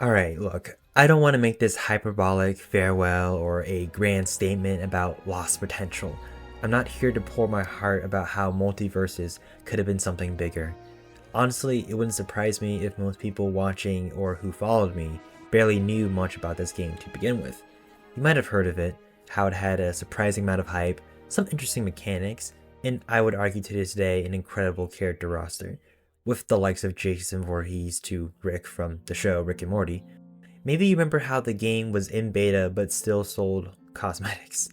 Alright, look, I don't want to make this hyperbolic farewell or a grand statement about lost potential. I'm not here to pour my heart about how MultiVersus could have been something bigger. Honestly, it wouldn't surprise me if most people watching or who followed me barely knew much about this game to begin with. You might have heard of it, how it had a surprising amount of hype, some interesting mechanics, and I would argue to this day an incredible character roster, with the likes of Jason Voorhees to Rick from the show Rick and Morty. Maybe you remember how the game was in beta but still sold cosmetics,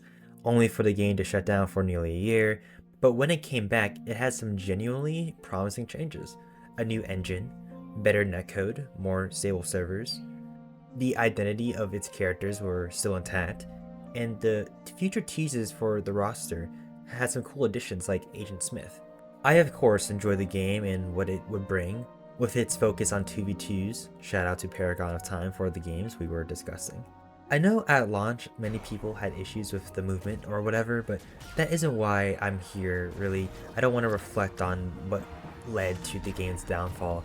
only for the game to shut down for nearly a year, but when it came back, it had some genuinely promising changes. A new engine, better netcode, more stable servers, the identity of its characters were still intact, and the future teases for the roster had some cool additions like Agent Smith. I of course enjoyed the game and what it would bring, with its focus on 2v2s, shout out to Paragon of Time for the games we were discussing. I know at launch many people had issues with the movement or whatever, but that isn't why I'm here really. I don't want to reflect on what led to the game's downfall.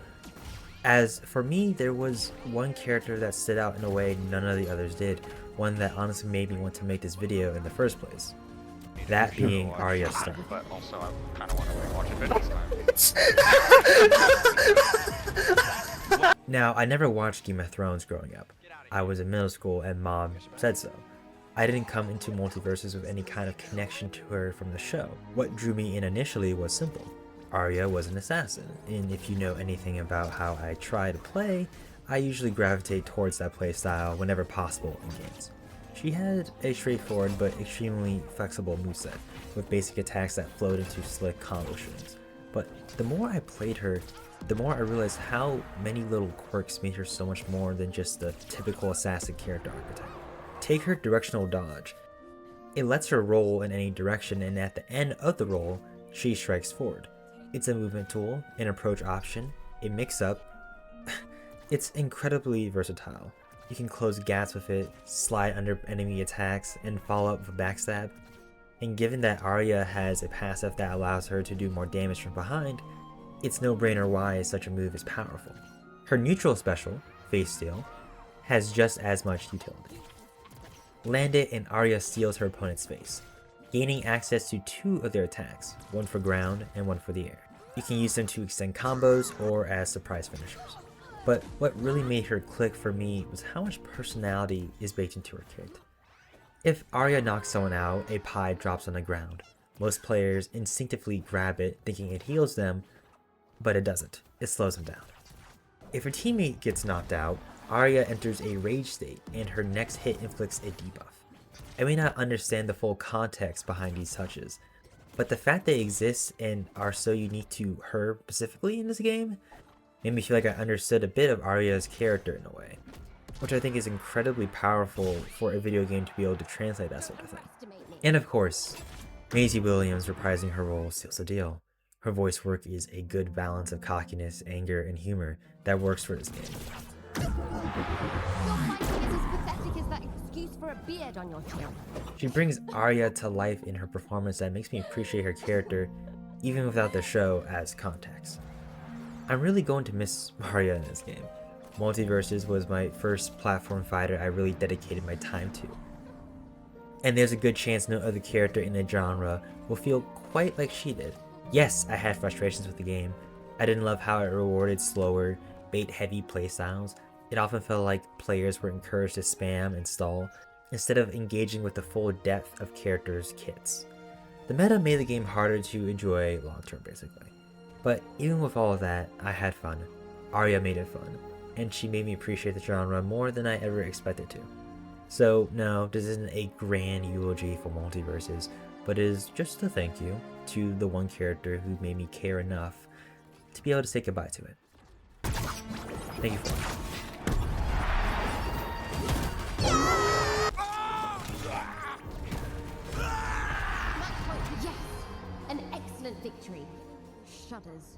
As for me, there was one character that stood out in a way none of the others did, one that honestly made me want to make this video in the first place. That being Arya Stark. But also, I kind of want to rewatch it this time. Now, I never watched Game of Thrones growing up. I was in middle school and mom said so. I didn't come into MultiVersus with any kind of connection to her from the show. What drew me in initially was simple. Arya was an assassin, and if you know anything about how I try to play, I usually gravitate towards that playstyle whenever possible in games. She had a straightforward but extremely flexible moveset, with basic attacks that flowed into slick combo strings. But the more I played her, the more I realized how many little quirks made her so much more than just the typical assassin character archetype. Take her directional dodge. It lets her roll in any direction, and at the end of the roll, she strikes forward. It's a movement tool, an approach option, a mix-up. It's incredibly versatile. You can close gaps with it, slide under enemy attacks, and follow up with a backstab. And given that Arya has a passive that allows her to do more damage from behind, it's no brainer why such a move is powerful. Her neutral special, Face Steal, has just as much utility. Land it and Arya steals her opponent's face, gaining access to two of their attacks, one for ground and one for the air. You can use them to extend combos or as surprise finishers. But what really made her click for me was how much personality is baked into her character. If Arya knocks someone out, a pie drops on the ground. Most players instinctively grab it thinking it heals them, but it doesn't. It slows them down. If her teammate gets knocked out, Arya enters a rage state and her next hit inflicts a debuff. I may not understand the full context behind these touches, but the fact they exist and are so unique to her specifically in this game made me feel like I understood a bit of Arya's character in a way, which I think is incredibly powerful for a video game to be able to translate that sort of thing. And of course, Maisie Williams reprising her role seals the deal. Her voice work is a good balance of cockiness, anger, and humor that works for this game. She brings Arya to life in her performance that makes me appreciate her character even without the show as context. I'm really going to miss Arya in this game. MultiVersus was my first platform fighter I really dedicated my time to. And there's a good chance no other character in the genre will feel quite like she did. Yes, I had frustrations with the game. I didn't love how it rewarded slower, bait-heavy playstyles. It often felt like players were encouraged to spam and stall, instead of engaging with the full depth of characters' kits. The meta made the game harder to enjoy long-term basically. But even with all of that, I had fun. Arya made it fun, and she made me appreciate the genre more than I ever expected to. So no, this isn't a grand eulogy for MultiVersus, but is just a thank you to the one character who made me care enough to be able to say goodbye to it. Thank you for watching. Yes! An excellent victory. Shudders.